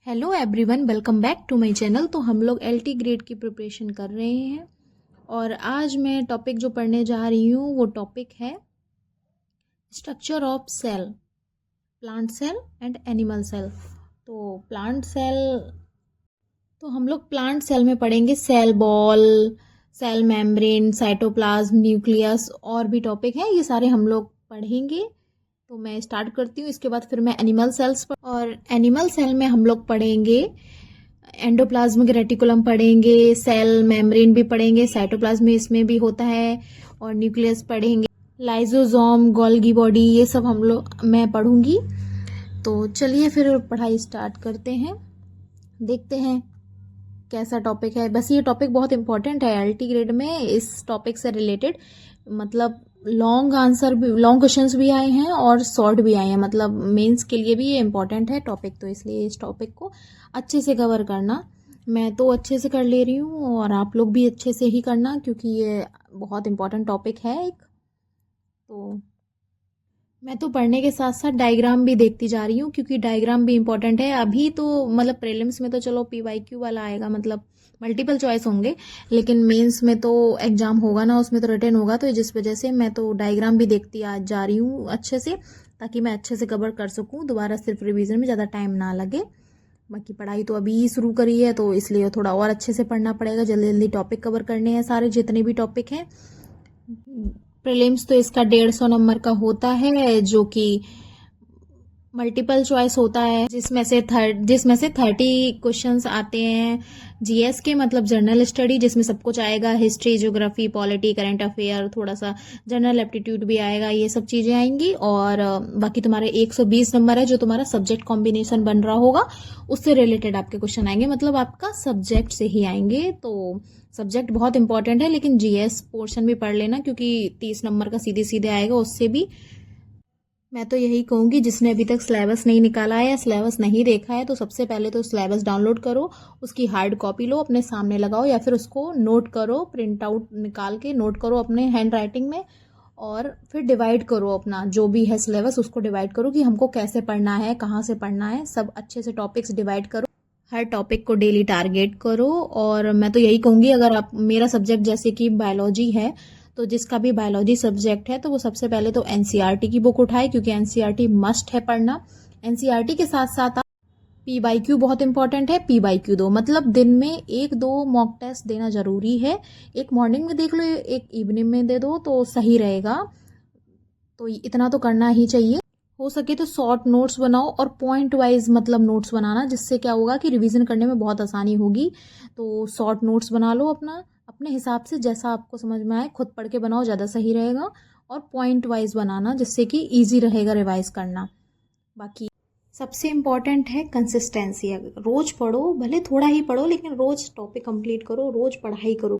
Hello everyone, welcome back to my channel. तो हम लोग एलटी ग्रेड की प्रिपरेशन कर रहे हैं और आज मैं टॉपिक जो पढ़ने जा रही हूँ वो टॉपिक है structure of cell, plant cell and animal cell. तो प्लांट सेल, तो हम लोग प्लांट सेल में पढ़ेंगे cell wall, cell membrane, cytoplasm, nucleus और भी टॉपिक हैं, ये सारे हम लोग पढ़ेंगे। तो मैं स्टार्ट करती हूँ, इसके बाद फिर मैं एनिमल सेल्स और एनिमल सेल में हम लोग पढ़ेंगे एंडोप्लाज्मिक रेटिकुलम पढ़ेंगे, सेल मेम्ब्रेन भी पढ़ेंगे, साइटोप्लाज्म इसमें भी होता है और न्यूक्लियस पढ़ेंगे, लाइजोसोम, गोल्गी बॉडी, ये सब हम लोग मैं पढ़ूंगी। तो चलिए फिर पढ़ाई स्टार्ट करते हैं, देखते हैं कैसा टॉपिक है। बस ये टॉपिक बहुत इंपॉर्टेंट है एलटी ग्रेड में, इस टॉपिक से रिलेटेड मतलब लॉन्ग आंसर भी, लॉन्ग क्वेश्चंस भी आए हैं और शॉर्ट भी आए हैं, मतलब मेंस के लिए भी ये इंपॉर्टेंट है टॉपिक। तो इसलिए इस टॉपिक को अच्छे से कवर करना। मैं तो अच्छे से कर ले रही हूँ और आप लोग भी अच्छे से ही करना, क्योंकि ये बहुत इंपॉर्टेंट टॉपिक है एक। तो मैं तो पढ़ने के साथ साथ डायग्राम भी देखती जा रही हूँ, क्योंकि डायग्राम भी इंपॉर्टेंट है। अभी तो मतलब प्रीलिम्स में तो चलो पीवाईक्यू वाला आएगा, मतलब मल्टीपल चॉइस होंगे, लेकिन मेंस में तो एग्जाम होगा ना, उसमें तो रिटन होगा। तो जिस वजह से मैं तो डायग्राम भी देखती आज जा रही हूँ अच्छे से, ताकि मैं अच्छे से कवर कर सकूँ, दोबारा सिर्फ रिविजन में ज़्यादा टाइम ना लगे। बाकी पढ़ाई तो अभी ही शुरू करी है, तो इसलिए थोड़ा और अच्छे से पढ़ना पड़ेगा, जल्दी जल्दी टॉपिक कवर करने हैं सारे जितने भी टॉपिक हैं। प्रीलिम्स तो इसका 150 नंबर का होता है, जो कि मल्टीपल चॉइस होता है, जिसमें से 30 क्वेश्चंस आते हैं जीएस के, मतलब जनरल स्टडी, जिसमें सब कुछ आएगा, history, geography, polity, current affair, थोड़ा सा जनरल एप्टीट्यूड भी आएगा, ये सब चीजें आएंगी। और बाकी तुम्हारे 120 नंबर है जो तुम्हारा सब्जेक्ट कॉम्बिनेशन बन रहा होगा, उससे रिलेटेड आपके क्वेश्चन आएंगे, मतलब आपका सब्जेक्ट से ही आएंगे। तो सब्जेक्ट बहुत इंपॉर्टेंट है, लेकिन जीएस पोर्शन भी पढ़ लेना, क्योंकि 30 नंबर का सीधे सीधे आएगा उससे भी। मैं तो यही कहूंगी, जिसने अभी तक सिलेबस नहीं निकाला है या सिलेबस नहीं देखा है, तो सबसे पहले तो सिलेबस डाउनलोड करो, उसकी हार्ड कॉपी लो, अपने सामने लगाओ, या फिर उसको नोट करो, प्रिंट आउट निकाल के नोट करो अपने हैंड राइटिंग में, और फिर डिवाइड करो अपना जो भी है सिलेबस, उसको डिवाइड करो कि हमको कैसे पढ़ना है, कहाँ से पढ़ना है, सब अच्छे से टॉपिक्स डिवाइड करो, हर टॉपिक को डेली टारगेट करो। और मैं तो यही कहूंगी, अगर आप, मेरा सब्जेक्ट जैसे कि बायोलॉजी है, तो जिसका भी बायोलॉजी सब्जेक्ट है, तो वो सबसे पहले तो एनसीईआरटी की बुक उठाए, क्योंकि एनसीईआरटी मस्ट है पढ़ना। एनसीईआरटी के साथ साथ पीवाईक्यू बहुत इंपॉर्टेंट है, पीवाईक्यू दो, मतलब दिन में 1-2 मॉक टेस्ट देना जरूरी है। एक मॉर्निंग में देख लो, एक इवनिंग में दे दो, तो सही रहेगा। तो इतना तो करना ही चाहिए। हो सके तो शॉर्ट नोट्स बनाओ और पॉइंट वाइज मतलब नोट्स बनाना, जिससे क्या होगा कि रिवीजन करने में बहुत आसानी होगी। तो शॉर्ट नोट्स बना लो अपना, अपने हिसाब से जैसा आपको समझ में आए, खुद पढ़ के बनाओ, ज़्यादा सही रहेगा। और पॉइंट वाइज बनाना, जिससे कि ईजी रहेगा रिवाइज करना। बाकी सबसे इम्पॉर्टेंट है कंसिस्टेंसी। रोज पढ़ो, भले थोड़ा ही पढ़ो, लेकिन रोज टॉपिक कंप्लीट करो, रोज पढ़ाई करो।